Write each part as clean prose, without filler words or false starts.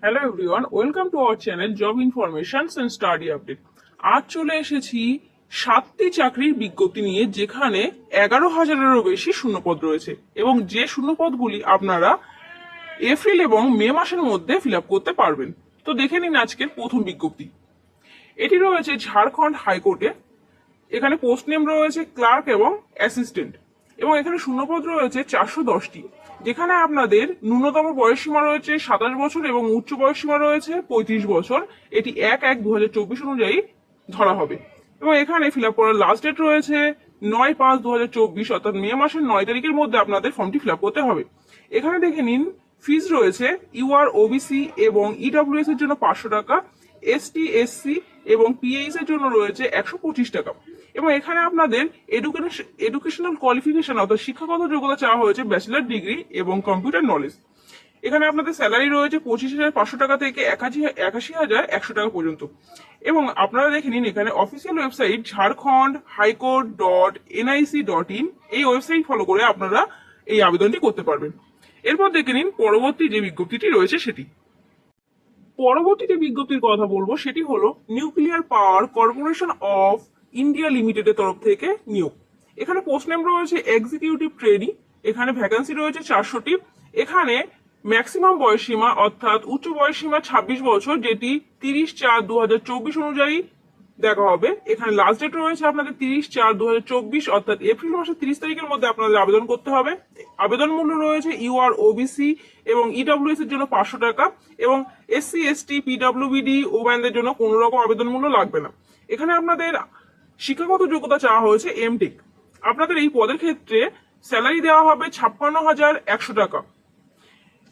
Hello everyone, welcome to our channel job informations and study update. আজ চলে এসেছি 7টি চাকরির বিজ্ঞপ্তি নিয়ে, যেখানে 11,000-এরও বেশি শূন্যপদ রয়েছে এবং যে শূন্যপদগুলি আপনারা এপ্রিল এবং মে মাসের মধ্যে ফিল আপ করতে পারবেন। তো দেখে নিন আজকের প্রথম বিজ্ঞপ্তি। এটি রয়েছে ঝাড়খণ্ড হাইকোর্টে। এখানে পোস্ট নেম রয়েছে ক্লার্ক এবং অ্যাসিস্ট্যান্ট, এবং এখানে শূন্যপদ রয়েছে 410টি, যেখানে আপনাদের ন্যূনতম বয়সসীমা রয়েছে 27 বছর এবং উচ্চ বয়সসীমা রয়েছে 35 বছর। এটি 1/1/2024 অনুযায়ী ধরা হবে। এবং এখানে ফিল আপ করার লাস্ট ডেট রয়েছে 9/5/2024, অর্থাৎ মে মাসের 9 তারিখের মধ্যে আপনাদের ফর্মটি ফিল আপ করতে হবে। এখানে দেখে নিন, ফিজ রয়েছে ইউআর, ওবিসি এবং ইডব্লিউএস এর জন্য 500 টাকা, এসটি, এসসি এবং পিএইচ এর জন্য রয়েছে 125 টাকা। এবং এখানে আপনাদের এডুকেশনাল কোয়ালিফিকেশন অর্থাৎ শিক্ষাগত যোগ্যতা চাওয়া হয়েছে ব্যাচেলার ডিগ্রি এবং কম্পিউটার নলেজ। এখানে আপনাদের স্যালারি রয়েছে 25,500 টাকা থেকে 81,100 টাকা পর্যন্ত। এবং আপনারা দেখে নিন, এখানে অফিসিয়াল ওয়েবসাইট jharkhand.highcourt.nic.in, এই ওয়েবসাইট ফলো করে আপনারা এই আবেদনটি করতে পারবেন। এরপর দেখে নিন পরবর্তী যে বিজ্ঞপ্তিটি রয়েছে সেটি। পরবর্তী যে বিজ্ঞপ্তির কথা বলবো সেটি হলো nuclear power corporation of India লিমিটেডের তরফ থেকে নিয়োগ। এখানে পোস্ট নেম রয়েছে এক্সিকিউটিভ ট্রেনি। এখানে ভ্যাকান্সি রয়েছে 400টি। এখানে ম্যাক্সিমাম বয়সসীমা অর্থাৎ উচ্চ বয়সসীমা 26 বছর, যেটি 30/4/2024 অনুযায়ী দেখা হবে। এখানে লাস্ট ডেট রয়েছে আপনাদের 30/4/2024, অর্থাৎ এপ্রিল মাসের 30 তারিখের মধ্যে আপনাদের আবেদন করতে হবে। আবেদন মূল্য রয়েছে ইউআর, ওবিসি এবং ইডব্লিউএস এর জন্য 500 টাকা, এবং এসসি, এসটি, পিডব্লিউবিডি, ওম্যানদের জন্য কোনো রকম আবেদন মূল্য লাগবে না। এখানে আপনাদের শিক্ষাগত যোগ্যতা চাওয়া হয়েছে এমটেক। আপনাদের এই পদের ক্ষেত্রে স্যালারি দেওয়া হবে 56,100 টাকা।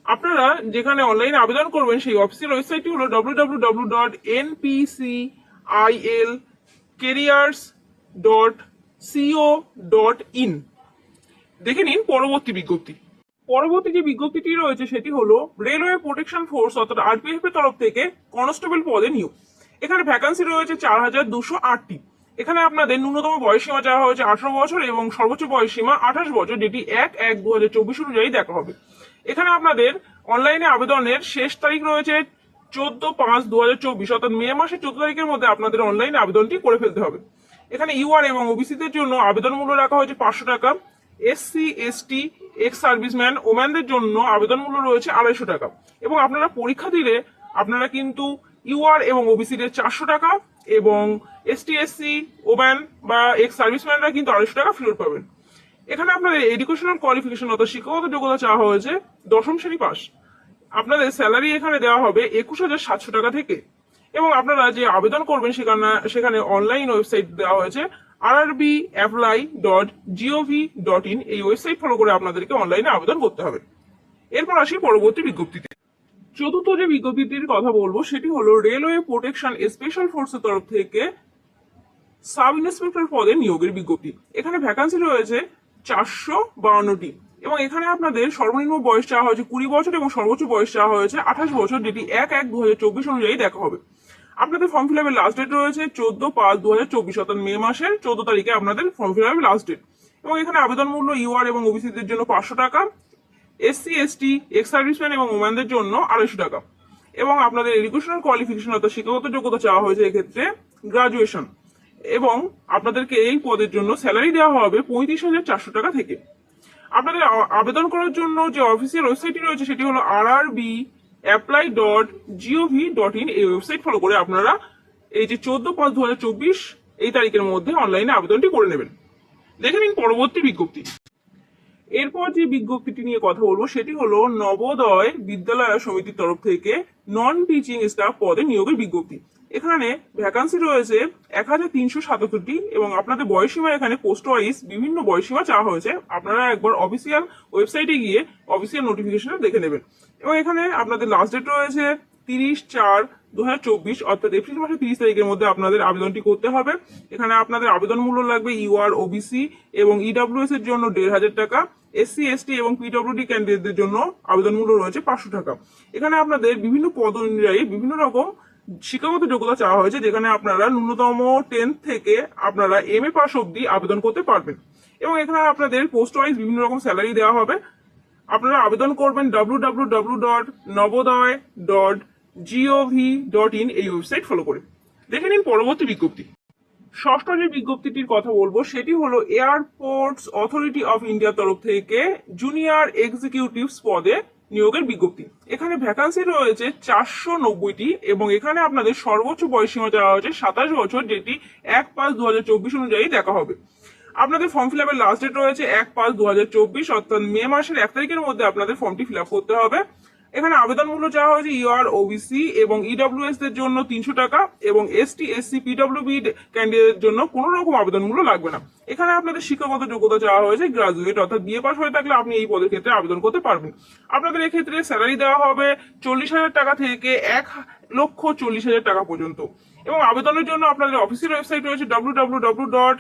আপনারা যেখানে অনলাইনে আবেদন করবেন সেই অফিসিয়াল ওয়েবসাইটটি হলো www.npcilcareers.co.in। দেখে নিন পরবর্তী বিজ্ঞপ্তি। পরবর্তী যে বিজ্ঞপ্তিটি রয়েছে সেটি হলো রেলওয়ে প্রোটেকশন ফোর্স অর্থাৎ আরপিএফ এর তরফ থেকে কনস্টেবল পদে নিয়োগ। এখানে ভ্যাকান্সি রয়েছে 4,208টি। এখানে আপনাদের ন্যূনতম বয়সসীমা চাওয়া হয়েছে 18 বছর এবং সর্বোচ্চ বয়সসীমা 28 বছর, যেটি 1/1/2024 অনুযায়ী দেখা হবে। এখানে আপনাদের অনলাইনে আবেদনের শেষ তারিখ রয়েছে 14/5/2024, অর্থাৎ মে মাসের 14 তারিখের মধ্যে আপনাদের অনলাইনে আবেদনটি করে ফেলতে হবে। এখানে ইউআর এবং ওবিসিদের জন্য আবেদন মূল্য রাখা হয়েছে 500 টাকা। এসসি, এসটি, এক্স সার্ভিসম্যান, ওম্যানদের জন্য আবেদন মূল্য রয়েছে 250 টাকা। এবং আপনারা পরীক্ষা দিলে আপনারা কিন্তু ইউআর এবং ওবিসিদের 400 টাকা এবং এসটি, এসসি, ওম্যান বা এক্স সার্ভিসম্যানরা কিন্তু 250 টাকা ফেরত পাবেন। এখানে আপনাদের এডুকেশনাল কোয়ালিফিকেশন অর্থাৎ শিক্ষাগত যোগ্যতা চাওয়া হয়েছে 10ম শ্রেণী পাস। আপনাদের স্যালারি এখানে দেওয়া হবে 21,700 টাকা থেকে। এবং আপনারা যে আবেদন করবেন সেখানে অনলাইন ওয়েবসাইট দেওয়া হয়েছে rrbapply.gov.in, এই ওয়েবসাইট ফলো করে আপনাদেরকে অনলাইনে আবেদন করতে হবে। এরপর আসি পরবর্তী বিজ্ঞপ্তিতে। চতুর্থ যে বিজ্ঞপ্তিটির কথা বলবো সেটি হলো রেলওয়ে প্রোটেকশন স্পেশাল ফোর্সের তরফ থেকে সাব ইন্সপেক্টর পদে নিয়োগের বিজ্ঞপ্তি। এখানে ভ্যাকান্সি রয়েছে 452টি, এবং এখানে আপনাদের সর্বনিম্ন বয়স চাওয়া হয়েছে 20 বছর এবং সর্বোচ্চ বয়স চাওয়া হয়েছে 28 বছর, যেটি 1/1/2024 অনুযায়ী দেখা হবে। আপনাদের ফর্ম ফিল আপের লাস্ট ডেট রয়েছে 14/5/2024, অর্থাৎ মে মাসের 14 তারিখে আপনাদের ফর্ম ফিল আপের লাস্ট ডেট। এবং এখানে আবেদন মূল্য ইউআর এবং ওবিসিদের জন্য 500 টাকা, এসসি, এসটি, এক্স সার্ভিসম্যান এবং ওম্যানদের জন্য 250 টাকা। এবং আপনাদের এডুকেশনাল কোয়ালিফিকেশন অর্থাৎ শিক্ষাগত যোগ্যতা চাওয়া হয়েছে এক্ষেত্রে গ্রাজুয়েশন। এবং আপনাদেরকে এই পদের জন্য স্যালারি দেওয়া হবে 35,400 টাকা থেকে। আপনাদের আবেদন করার জন্য যে অফিসিয়াল ওয়েবসাইটটি রয়েছে সেটি হলো rrbapply.gov.in, এই ওয়েবসাইট ফলো করে আপনারা এই যে 14/5/2024 এই তারিখের মধ্যে অনলাইনে আবেদনটি করে নেবেন। দেখে নিন পরবর্তী বিজ্ঞপ্তি। এরপর যে বিজ্ঞপ্তিটি নিয়ে কথা বলবো সেটি হলো নবোদয় বিদ্যালয় সমিতির তরফ থেকে নন টিচিং স্টাফ পদে নিয়োগের বিজ্ঞপ্তি। এখানে ভ্যাকান্সি রয়েছে 1,377টি, এবং আপনাদের বয়সসীমা এখানে পোস্ট ওয়াইজ বিভিন্ন বয়সসীমা চাওয়া হয়েছে। আপনারা একবার অফিসিয়াল ওয়েবসাইটে গিয়ে অফিসিয়াল নোটিফিকেশনে দেখে নেবেন। এবং এখানে আপনাদের লাস্ট ডেট রয়েছে 30/4/2024, অর্থাৎ এপ্রিল মাসের 30 তারিখের মধ্যে আপনাদের আবেদনটি করতে হবে। এখানে আপনাদের আবেদন মূল্য লাগবে ইউআর, ওবিসি এবং ইডব্লিউএস এর জন্য 1,500 টাকা, এসসি, এসটি এবং পিডব্লিউডি ক্যান্ডিডেটদের জন্য আবেদন মূল্য রয়েছে 500 টাকা। এখানে আপনাদের বিভিন্ন পদ অনুযায়ী বিভিন্ন রকম শিক্ষাগত যোগ্যতা চাওয়া হয়েছে, যেখানে আপনারা ন্যূনতম 10th থেকে আপনারা এমএ পাস অব্দি আবেদন করতে পারবেন। এবং এখানে আপনাদের পোস্ট ওয়াইজ বিভিন্ন রকম স্যালারি দেওয়া হবে। আপনারা আবেদন করবেন www.navodaya.gov.in gov.in এই ওয়েবসাইট ফলো করে। দেখে নিন পরবর্তী বিজ্ঞপ্তি। ষষ্ঠ যে বিজ্ঞপ্তিটির কথা বলবো সেটি হলো এয়ারপোর্টস অথরিটি অফ ইন্ডিয়ার তরফ থেকে জুনিয়র এক্সিকিউটিভস পদে নিয়োগের বিজ্ঞপ্তি। এখানে ভ্যাকান্সি রয়েছে 490টি এবং এখানে আপনাদের সর্বোচ্চ বয়সীমা চাওয়া হয়েছে 27 বছর, যেটি 1/5/2024 অনুযায়ী দেখা হবে। আপনাদের ফর্ম ফিল আপের লাস্ট ডেট রয়েছে 1/5/2024, অর্থাৎ মে মাসের 1 তারিখের মধ্যে আপনাদের ফর্মটি ফিল আপ করতে হবে। এখানে আবেদন মূল্য চাওয়া হয়েছে ইউআর, ওবিসি এবং ইডব্লিউএস দের জন্য 300 টাকা এবং এসটি, এসসি, পিডব্লিউবি ক্যান্ডিডেটের জন্য কোনো রকম আবেদন মূল্য লাগবে না। এখানে আপনাদের শিক্ষাগত যোগ্যতা চাওয়া হয়েছে গ্রাজুয়েট, অর্থাৎ বিএ পাস হয়ে থাকলে আপনি এই পদের ক্ষেত্রে আবেদন করতে পারবেন। আপনাদের এক্ষেত্রে স্যালারি দেওয়া হবে 40,000 টাকা থেকে 1,40,000 টাকা পর্যন্ত এবং আবেদনের জন্য আপনাদের অফিসিয়াল ওয়েবসাইট রয়েছে www.aai.aero।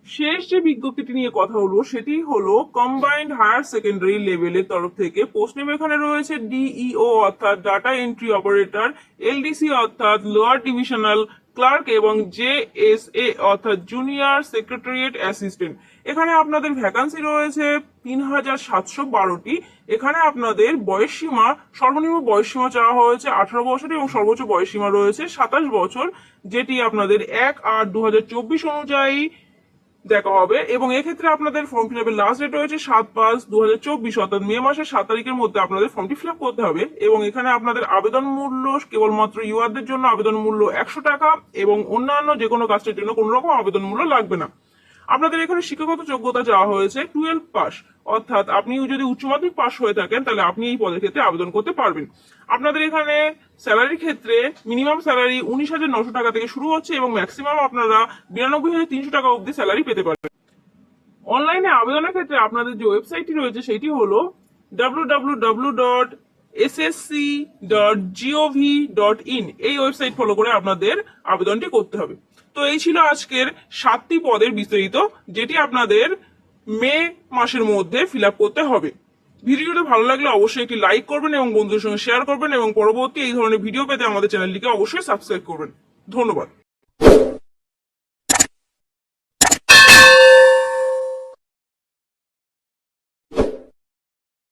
শেষ যে বিজ্ঞপ্তিটি নিয়ে কথা বলবো সেটি হলো কম্বাইন্ড হায়ার সেকেন্ডারি লেভেলের তরফ থেকে পোস্ট নেম এখানে রয়েছে ডিইও অর্থাৎ ডাটা এন্ট্রি অপারেটর, এলডিসি অর্থাৎ লোয়ার ডিভিশনাল ক্লার্ক এবং জেএসএ অর্থাৎ জুনিয়র সেক্রেটারিয়েট অ্যাসিস্ট্যান্ট। এখানে আপনাদের ভ্যাকান্সি রয়েছে 3712টি। এখানে আপনাদের বয়সসীমা, সর্বনিম্ন বয়সসীমা চাওয়া হয়েছে 18 বছর এবং সর্বোচ্চ বয়সসীমা রয়েছে 27 বছর, যেটি আপনাদের 1/8/2024 অনুযায়ী দেখা হবে এবং এক্ষেত্রে আপনাদের ফর্ম ফিল আপের লাস্ট ডেট রয়েছে 7/5/2024, অর্থাৎ মে মাসের 7 তারিখের মধ্যে আপনাদের ফর্মটি ফিল আপ করতে হবে এবং এখানে আপনাদের আবেদন মূল্য কেবলমাত্র ইউআরদের জন্য আবেদন মূল্য 100 টাকা এবং অন্যান্য যে কোনো কাস্টের জন্য কোনো রকম আবেদন মূল্য লাগবে না। আপনাদের এখানে শিক্ষাগত যোগ্যতা চাওয়া হয়েছে 12 পাস, অর্থাৎ আপনি যদি উচ্চ মাধ্যমিক পাস হয়ে থাকেন তাহলে আপনি এই পদের ক্ষেত্রে আবেদন করতে পারবেন। আপনাদের এখানে স্যালারির ক্ষেত্রে মিনিমাম স্যালারি 19,900 টাকা থেকে শুরু হচ্ছে এবং ম্যাক্সিমাম আপনারা 92,300 টাকা অবধি স্যালারি পেতে পারবেন। অনলাইনে আবেদনের ক্ষেত্রে আপনাদের যে ওয়েবসাইটটি রয়েছে সেটি হলো www.ssc.gov.in এই ওয়েবসাইট ফলো করে আপনাদের আবেদনটি করতে হবে। তো এই ছিল আজকের 7টি পদের বিস্তারিত, যেটি আপনাদের মে মাসের মধ্যে ফিল আপ করতে হবে। ভিডিওটা ভালো লাগলে অবশ্যই একটি লাইক করবেন এবং বন্ধুদের সঙ্গে শেয়ার করবেন এবং পরবর্তী এই ধরনের ভিডিও পেতে আমাদের চ্যানেলটিকে অবশ্যই সাবস্ক্রাইব করবেন। ধন্যবাদ।